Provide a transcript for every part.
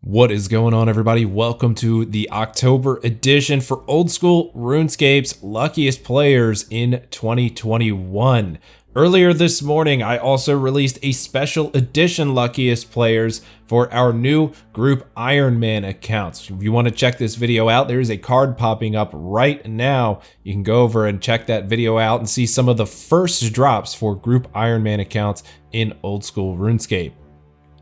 What is going on, everybody? Welcome to the October edition for Old School RuneScape's Luckiest Players in 2021. Earlier this morning, I also released a special edition Luckiest Players for our new group Iron Man accounts. If you want to check this video out, there is a card popping up right now. You can go over and check that video out and see some of the first drops for group Iron Man accounts in Old School RuneScape.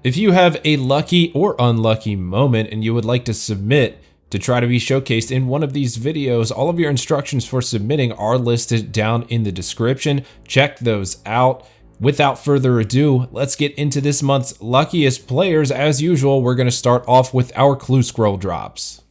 If you have a lucky or unlucky moment and you would like to submit to try to be showcased in one of these videos, all of your instructions for submitting are listed down in the description. Check those out. Without further ado, let's get into this month's luckiest players. As usual, we're going to start off with our clue scroll drops.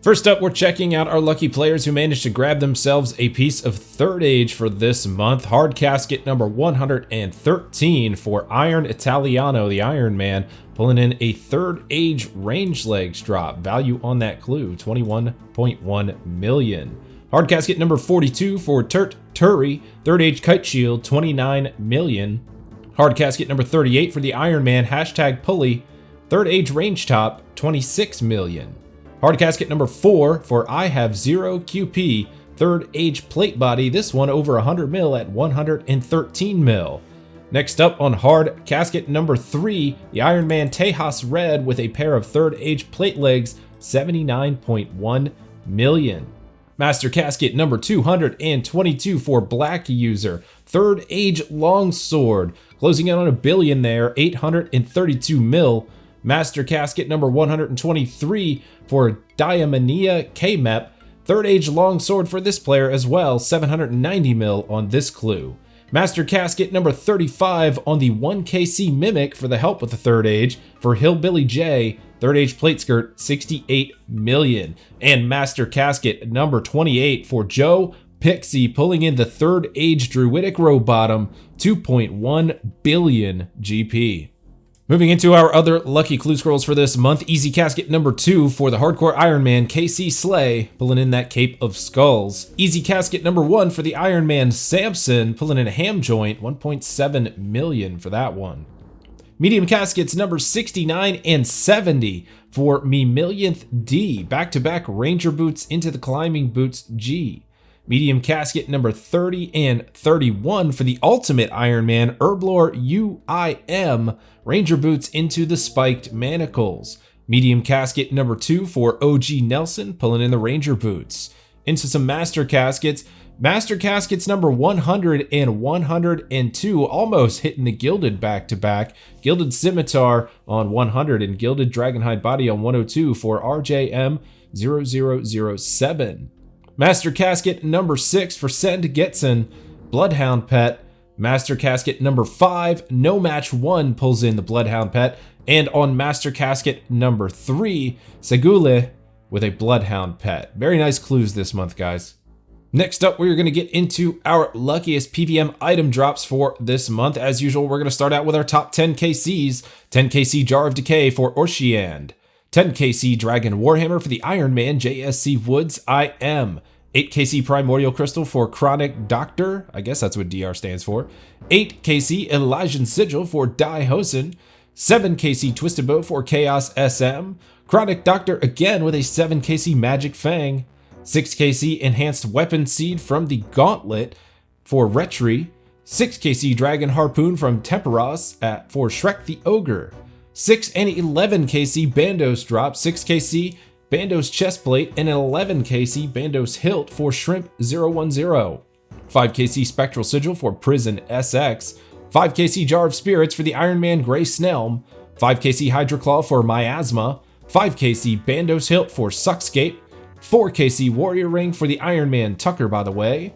First up, we're checking out our lucky players who managed to grab themselves a piece of third age for this month. Hard casket number 113 for Iron Italiano, the Iron Man, pulling in a third age range legs drop. Value on that clue, 21.1 million. Hard casket number 42 for Turt Turi, third age kite shield, 29 million. Hard casket number 38 for the Iron Man, hashtag pulley, third age range top, 26 million. Hard casket number 4 for I Have Zero QP, third age plate body, this one over 100 mil at 113 mil. Next up on hard casket number 3, the Iron Man Tejas Red with a pair of third age plate legs, 79.1 million. Master casket number 222 for Black User, third age longsword, closing in on a billion there, 832 mil. Master casket number 123 for Diamania KMEP, third age longsword for this player as well, 790 mil on this clue. Master casket number 35 on the 1KC Mimic for the help with the third age for Hillbilly J, third age plate skirt, 68 million. And master casket number 28 for Joe Pixie, pulling in the third age Druidic row bottom, 2.1 billion GP. Moving into our other lucky clue scrolls for this month, easy casket number 2 for the hardcore Iron Man KC Slay, pulling in that Cape of Skulls. Easy casket number 1 for the Iron Man Samson, pulling in a ham joint, 1.7 million for that one. Medium caskets number 69 and 70 for Me Millionth D, back-to-back Ranger boots into the Climbing Boots G. Medium casket number 30 and 31 for the Ultimate Iron Man Herblore UIM, Ranger boots into the Spiked Manacles. Medium casket number 2 for OG Nelson, pulling in the Ranger boots. Into some Master caskets. Master caskets number 100 and 102, almost hitting the Gilded back-to-back. Gilded Scimitar on 100 and Gilded Dragonhide Body on 102 for RJM 0007. Master casket number 6 for Send Getson, Bloodhound Pet. Master casket number 5, No Match 1 pulls in the Bloodhound Pet. And on Master casket number 3, Segule with a Bloodhound Pet. Very nice clues this month, guys. Next up, we're going to get into our luckiest PBM item drops for this month. As usual, we're going to start out with our top 10 KCs. 10 KC Jar of Decay for Orchiand. 10 KC Dragon Warhammer for the Iron Man JSC Woods IM. 8 KC Primordial Crystal for Chronic Doctor, I guess that's what DR stands for. 8 KC Elysian Sigil for Dai Hosen. 7 KC Twisted Bow for Chaos SM. Chronic Doctor again with a 7 KC Magic Fang. 6 KC Enhanced Weapon Seed from the Gauntlet for Retri. 6 KC Dragon Harpoon from Temperos for Shrek the Ogre. 6 and 11 KC Bandos drop, 6 KC Bandos Chestplate, and an 11 KC Bandos Hilt for Shrimp 010. 5 KC Spectral Sigil for Prison SX. 5 KC Jar of Spirits for the Iron Man Grey Snelm. 5 KC Hydra Claw for Miasma. 5 KC Bandos Hilt for Suckscape. 4 KC Warrior Ring for the Iron Man Tucker, by the way.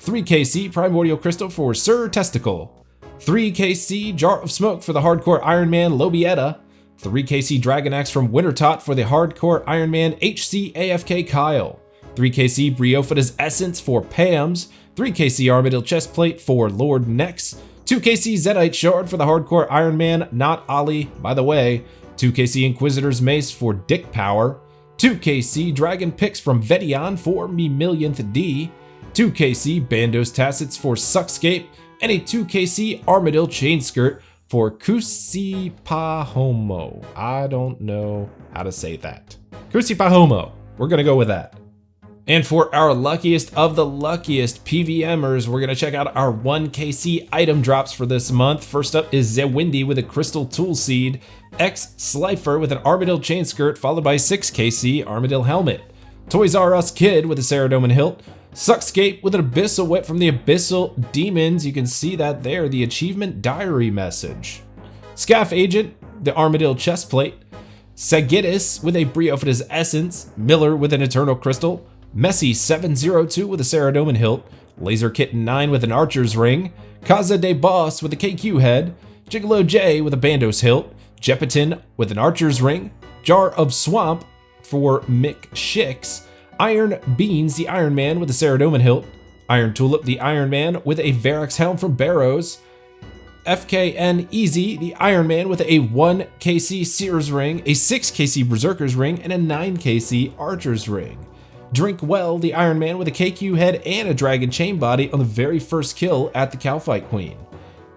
3 KC Primordial Crystal for Sir Testicle. 3 KC Jar of Smoke for the hardcore Iron Man Lobietta. 3 KC Dragon Axe from Wintertot for the hardcore Iron Man HC AFK Kyle. 3 KC Briofita's Essence for Pams. 3 KC Armadillo Chestplate for Lord Nex. 2 KC Zeddite Shard for the hardcore Iron Man Not Ali, by the way. 2 KC Inquisitor's Mace for Dick Power. 2 KC Dragon Picks from Vedion for Me Millionth D. 2 KC Bandos Tassets for Suckscape. And a 2 KC Armadillo Chain Skirt for Kusipahomo. I don't know how to say that. Kusipahomo. We're going to go with that. And for our luckiest of the luckiest PVMers, we're going to check out our 1KC item drops for this month. First up is Zewindi with a Crystal Tool Seed, X Slifer with an Armadillo Chain Skirt, followed by 6KC Armadillo Helmet, Toys R Us Kid with a Ceradoman Hilt, Suckscape with an Abyssal Whip from the Abyssal Demons. You can see that there, the Achievement Diary message. Scaff Agent, the Armadillo Chestplate, Sagittus with a Briophilus Essence, Miller with an Eternal Crystal, Messi 702 with a Ceradoman Hilt, Laser Kitten 9 with an Archer's Ring, Kaza de Boss with a KQ Head, Gigolo J with a Bandos Hilt, Jepitin with an Archer's Ring, Jar of Swamp for Mick Shix, Iron Beans the Iron Man with a Ceradoman Hilt, Iron Tulip the Iron Man with a Verax Helm from Barrows, FKN Easy the Iron Man with a 1KC Seer's Ring, a 6KC Berserker's Ring, and a 9KC Archer's Ring. Drink Well the Iron Man with a KQ Head and a Dragon Chain Body on the very first kill at the Cowfight Queen.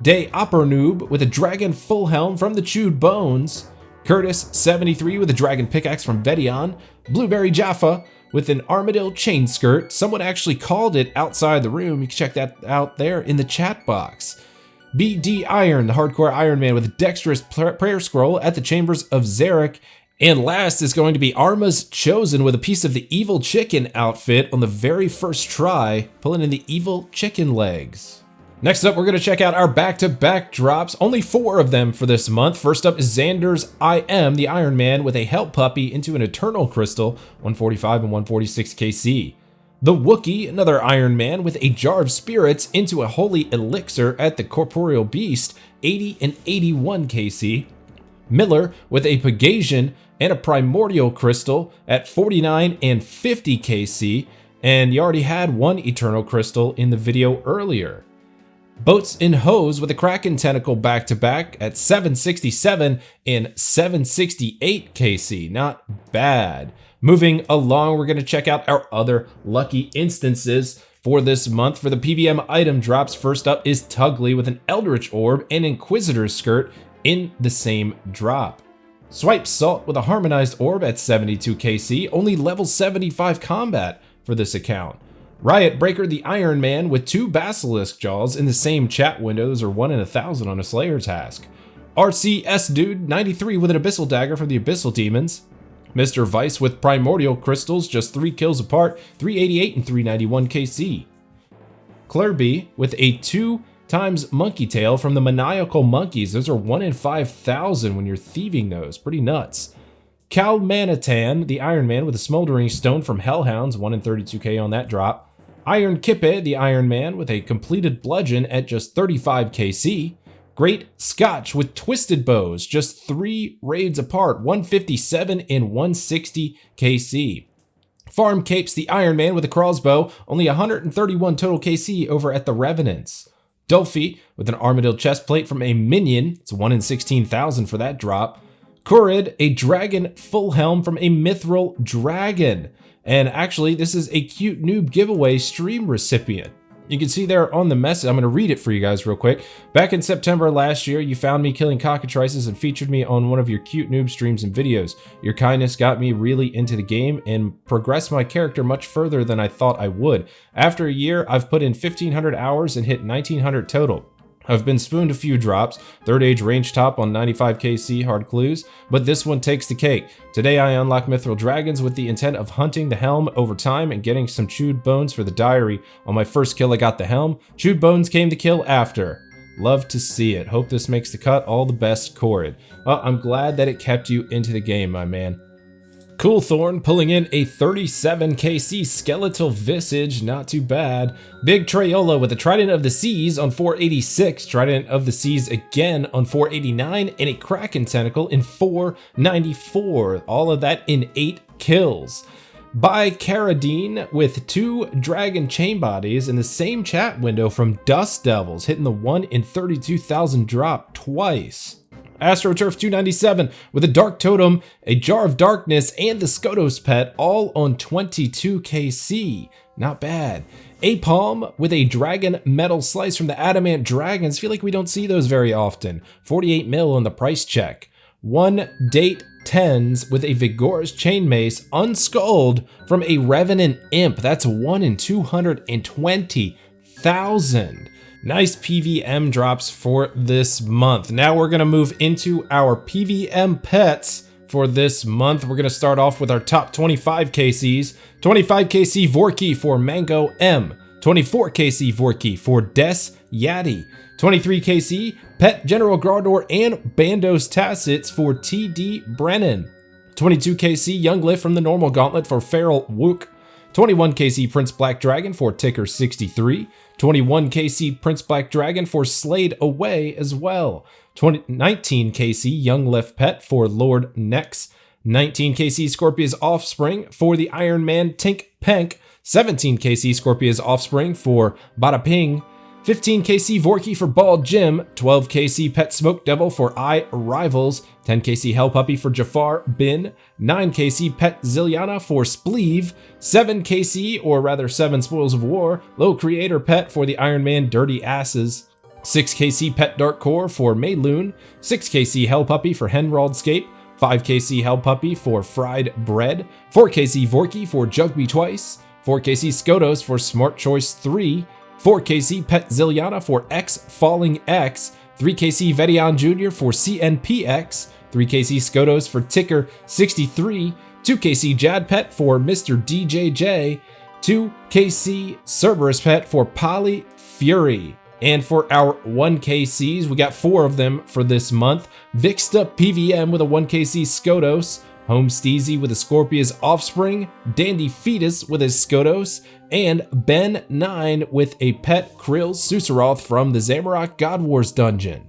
Day Opera Noob with a Dragon Full Helm from the Chewed Bones. Curtis 73 with a Dragon Pickaxe from Vedion. Blueberry Jaffa with an Armadillo Chain Skirt. Someone actually called it outside the room. You can check that out there in the chat box. BD Iron, the Hardcore Iron Man with a Dexterous Prayer Scroll at the Chambers of Zarek. And last is going to be Arma's Chosen with a piece of the Evil Chicken outfit on the very first try, pulling in the Evil Chicken legs. Next up, we're going to check out our back-to-back drops. Only 4 of them for this month. First up is Xander's I Am, the Iron Man, with a Help Puppy into an Eternal Crystal, 145 and 146 KC. The Wookiee, another Iron Man, with a Jar of Spirits into a Holy Elixir at the Corporeal Beast, 80 and 81 KC. Miller with a Pegasian and a Primordial Crystal at 49 and 50 KC, and you already had one Eternal Crystal in the video earlier. Boats and Hose with a Kraken Tentacle back-to-back at 767 and 768 KC, not bad. Moving along, we're going to check out our other lucky instances for this month. For the PBM item drops, first up is Tugly with an Eldritch Orb and Inquisitor's Skirt in the same drop. Swipe Salt with a Harmonized Orb at 72 KC, only level 75 combat for this account. Riot Breaker the Iron Man with 2 Basilisk Jaws in the same chat window. Those are 1 in 1,000 on a Slayer task. RCS Dude 93 with an Abyssal Dagger from the Abyssal Demons. Mr. Vice with Primordial Crystals, just 3 kills apart, 388 and 391 KC. Clerby with a 2 times Monkey Tail from the Maniacal Monkeys. Those are 1 in 5,000 when you're thieving those. Pretty nuts. Kalmanatan, the Iron Man with a Smoldering Stone from Hellhounds, 1 in 32k on that drop. Iron Kippe, the Iron Man with a completed Bludgeon at just 35 KC. Great Scotch with Twisted Bows, just 3 raids apart, 157 and 160 KC. Farm Capes, the Iron Man with a Crossbow, only 131 total KC over at the Revenants. Dolphy with an Armadillo Chestplate from a Minion, it's 1 in 16,000 for that drop. Kurid, a Dragon Full Helm from a Mithril Dragon. And actually, this is a Cute Noob giveaway stream recipient. You can see there on the message, I'm going to read it for you guys real quick. Back in September last year, you found me killing cockatrices and featured me on one of your Cute Noob streams and videos. Your kindness got me really into the game and progressed my character much further than I thought I would. After a year, I've put in 1,500 hours and hit 1,900 total. I've been spooned a few drops, 3rd Age Range Top on 95 KC hard clues, but this one takes the cake. Today I unlock Mithril Dragons with the intent of hunting the Helm over time and getting some Chewed Bones for the diary. On my first kill I got the Helm, Chewed Bones came to kill after. Love to see it. Hope this makes the cut. All the best, Corid. Well, I'm glad that it kept you into the game, my man. Coolthorn pulling in a 37 KC Skeletal Visage, not too bad. Big Trayola with a Trident of the Seas on 486, Trident of the Seas again on 489, and a Kraken Tentacle in 494. All of that in 8 kills. By Caradine with 2 Dragon Chain Bodies in the same chat window from Dust Devils, hitting the 1 in 32,000 drop twice. AstroTurf 297 with a Dark Totem, a Jar of Darkness, and the Skotos pet, all on 22 KC. Not bad. Apalm with a Dragon Metal Slice from the Adamant Dragons. Feel like we don't see those very often. 48 mil on the price check. 1 Date 10s with a Vigorous Chain Mace unskulled from a Revenant Imp. That's 1 in 220,000. Nice PBM drops for this month. Now we're gonna move into our PBM pets for this month. We're gonna start off with our top 25 KCs. 25 KC Vorkey for Mango M. 24 KC Vorkey for Des Yaddy. 23 KC Pet General Gardor and Bandos Tassets for TD Brennan. 22 KC Young Lift from the Normal Gauntlet for Feral Wook. 21 KC Prince Black Dragon for Ticker 63. 21 KC Prince Black Dragon for Slade Away as well. 19 KC Young Lift Pet for Lord Nex. 19 KC Scorpia's Offspring for the Iron Man Tink Pank. 17 KC Scorpia's Offspring for Bada Ping. 15 KC Vorkey for Bald Jim. 12 KC Pet Smoke Devil for I Rivals. 10 KC Hell Puppy for Jafar Bin. 9 KC Pet Zilliana for Spleeve. 7 KC, or rather 7 Spoils of War, Low Creator Pet for the Iron Man Dirty Asses. 6 KC Pet Dark Core for Mayloon. 6 KC Hell Puppy for Henraldscape. 5 KC Hell Puppy for Fried Bread. 4 KC Vorkey for Jugby Twice. 4 KC Skotos for Smart Choice 3. 4 KC Pet Zilliana for X Falling X. 3 KC Vedion Jr. for CNPX. 3 KC Skotos for Ticker 63. 2 KC Jad Pet for Mr. DJJ. 2 KC Cerberus Pet for Poly Fury. And for our 1 KCs, we got 4 of them for this month. Vixta PVM with a 1 KC Skotos. Home Steezy with a Scorpia's Offspring, Dandy Fetus with a Skotos, and Ben9 with a Pet Krill Susaroth from the Zamorak God Wars dungeon.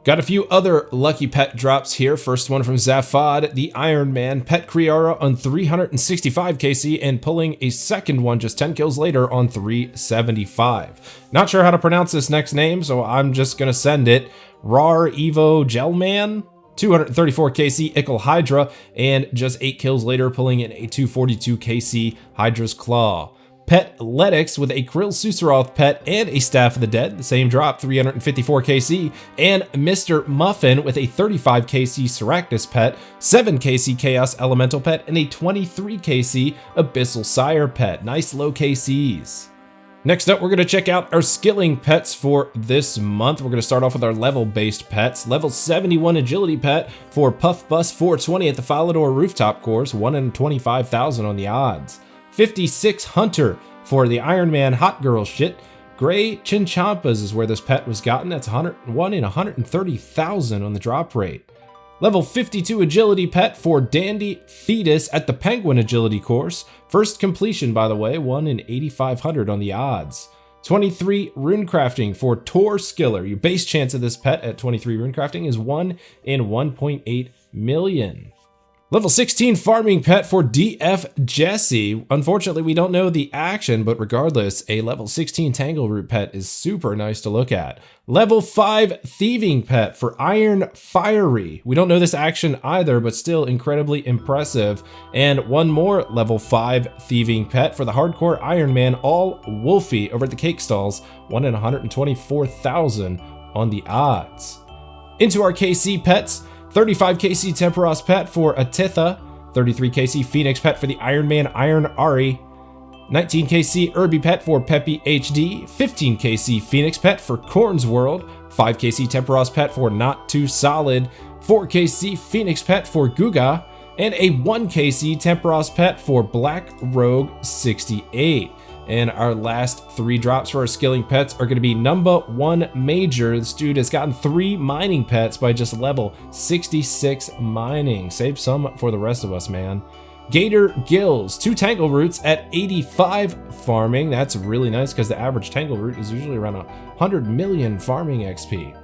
Got a few other lucky pet drops here. First one from Zafad, the Iron Man Pet Kriara on 365 KC, and pulling a second one just 10 kills later on 375. Not sure how to pronounce this next name, so I'm just gonna send it. Rar Evo Gelman? 234 KC Ickle Hydra, and just 8 kills later pulling in a 242 KC Hydra's Claw. Pet Letix with a Krill Susaroth pet and a Staff of the Dead, the same drop, 354 KC, and Mr. Muffin with a 35 KC Seractus pet, 7 KC Chaos Elemental pet, and a 23 KC Abyssal Sire pet. Nice low KCs. Next up, we're going to check out our skilling pets for this month. We're going to start off with our level-based pets. Level 71 agility pet for Puff Bus 420 at the Falador Rooftop course, 1 in 25,000 on the odds. 56 Hunter for the Iron Man Hot Girl shit. Gray Chinchampas is where this pet was gotten. That's 101 in 130,000 on the drop rate. Level 52 agility pet for Dandy Fetus at the Penguin agility course. First completion, by the way, 1 in 8,500 on the odds. 23 runecrafting for Tor Skiller. Your base chance of this pet at 23 runecrafting is 1 in 1.8 million. Level 16 farming pet for DF Jesse. Unfortunately, we don't know the action, but regardless, a level 16 Tangleroot pet is super nice to look at. Level 5 thieving pet for Iron Fiery. We don't know this action either, but still incredibly impressive. And one more level 5 thieving pet for the hardcore Iron Man All Wolfie over at the Cake Stalls, 1 in 124,000 on the odds. Into our KC pets. 35 KC Temperos pet for Atitha, 33 KC Phoenix pet for the Iron Man Iron Ari, 19 KC Irby pet for Peppy HD, 15 KC Phoenix pet for Corn's World, 5 KC Temperos pet for Not Too Solid, 4 KC Phoenix pet for Guga, and a 1 KC Temperos pet for Black Rogue 68. And our last 3 drops for our skilling pets are going to be number 1 Major. This dude has gotten 3 mining pets by just level 66 mining. Save some for the rest of us, man. Gator Gills, 2 Tangleroots at 85 farming. That's really nice because the average Tangleroot is usually around 100 million farming XP.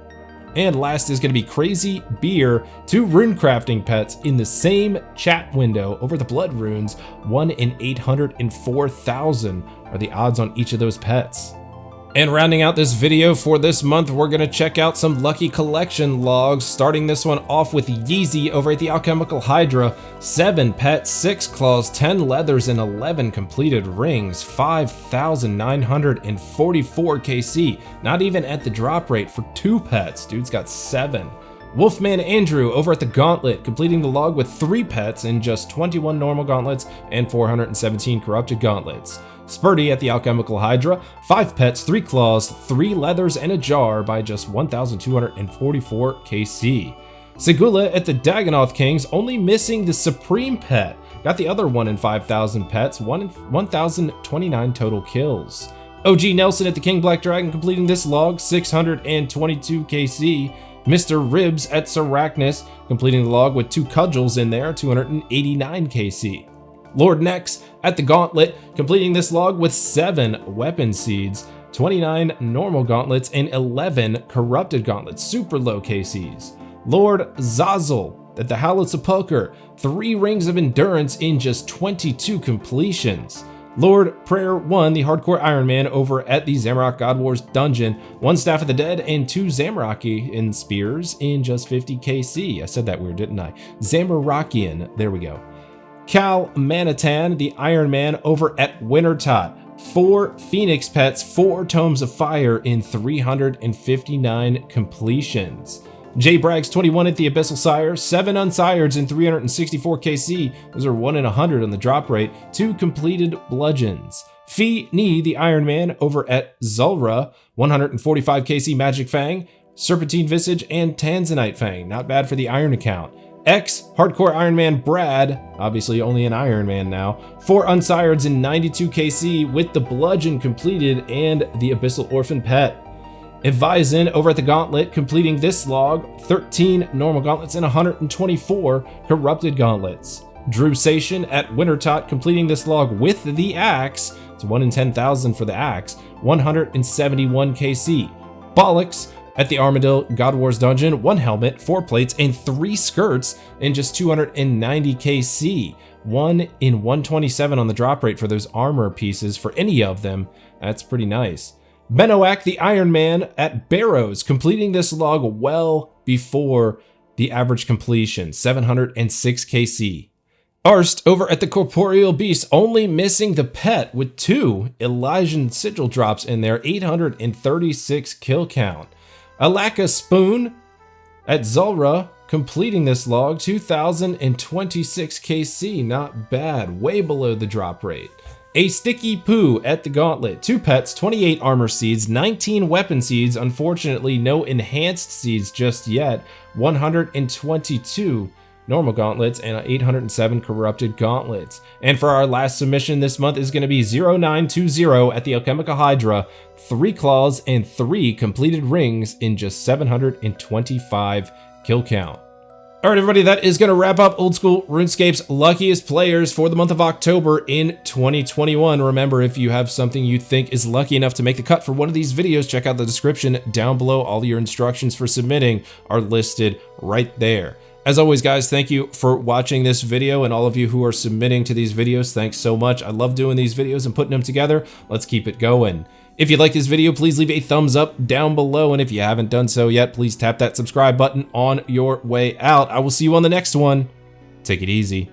And last is going to be Crazy Beer, 2 runecrafting pets in the same chat window over the Blood Runes, 1 in 804,000 are the odds on each of those pets. And rounding out this video for this month, we're gonna check out some lucky collection logs, starting this one off with Yeezy over at the Alchemical Hydra. 7 pets, 6 claws, 10 leathers, and 11 completed rings, 5,944 KC. Not even at the drop rate for 2 pets, dude's got 7. Wolfman Andrew over at the Gauntlet, completing the log with 3 pets and just 21 normal gauntlets and 417 corrupted gauntlets. Spurdy at the Alchemical Hydra, 5 pets, 3 claws, 3 leathers, and a jar by just 1,244 KC. Segula at the Dagonoth Kings, only missing the Supreme Pet. Got the other one in 5,000 pets, 1,029 total kills. OG Nelson at the King Black Dragon, completing this log, 622 KC. Mr. Ribs at Seracnus, completing the log with 2 cudgels in there, 289 KC. Lord Nex at the Gauntlet, completing this log with 7 weapon seeds, 29 normal gauntlets, and 11 corrupted gauntlets, super low KCs. Lord Zazzle at the Howlets of Poker, 3 rings of endurance in just 22 completions. Lord Prayer 1, the Hardcore Iron Man over at the Zamorak God Wars dungeon, 1 Staff of the Dead and 2 Zamorakian in spears in just 50 KC. I said that weird, didn't I? Zamorakian, there we go. Cal Manatan, the Iron Man over at Wintertot, 4 Phoenix Pets, 4 Tomes of Fire in 359 completions. J Braggs 21 at the Abyssal Sire, 7 Unsireds in 364 KC, those are 1 in 100 on the drop rate, 2 completed Bludgeons. Fee Ni, the Iron Man over at Zulrah, 145 KC Magic Fang, Serpentine Visage, and Tanzanite Fang, not bad for the Iron account. X Hardcore Iron Man Brad, obviously only an Iron Man now, 4 Unsireds in 92 KC with the Bludgeon completed and the Abyssal Orphan Pet. Evizin over at the Gauntlet, completing this log, 13 normal gauntlets and 124 corrupted gauntlets. Drew Sation at Wintertot, completing this log with the axe, it's 1 in 10,000 for the axe, 171 KC. Bollocks at the Armadillo God Wars dungeon, 1 helmet, 4 plates, and 3 skirts in just 290 KC. 1 in 127 on the drop rate for those armor pieces for any of them. That's pretty nice. Benoak, the Iron Man at Barrows, completing this log well before the average completion, 706 KC. Arst over at the Corporeal Beast, only missing the pet with 2 Elysian Sigil drops in there, 836 kill count. Alaka Spoon at Zulrah, completing this log, 2,026 KC, not bad, way below the drop rate. A Sticky Poo at the Gauntlet, 2 pets, 28 armor seeds, 19 weapon seeds, unfortunately no enhanced seeds just yet, 122 normal gauntlets, and 807 corrupted gauntlets. And for our last submission this month is going to be 0920 at the Alchemical Hydra, 3 claws and 3 completed rings in just 725 kill count. Alright everybody, that is going to wrap up Old School RuneScape's luckiest players for the month of October in 2021. Remember, if you have something you think is lucky enough to make the cut for one of these videos, check out the description down below. All your instructions for submitting are listed right there. As always, guys, thank you for watching this video, and all of you who are submitting to these videos, thanks so much. I love doing these videos and putting them together. Let's keep it going. If you like this video, please leave a thumbs up down below, and if you haven't done so yet, please tap that subscribe button on your way out. I will see you on the next one. Take it easy.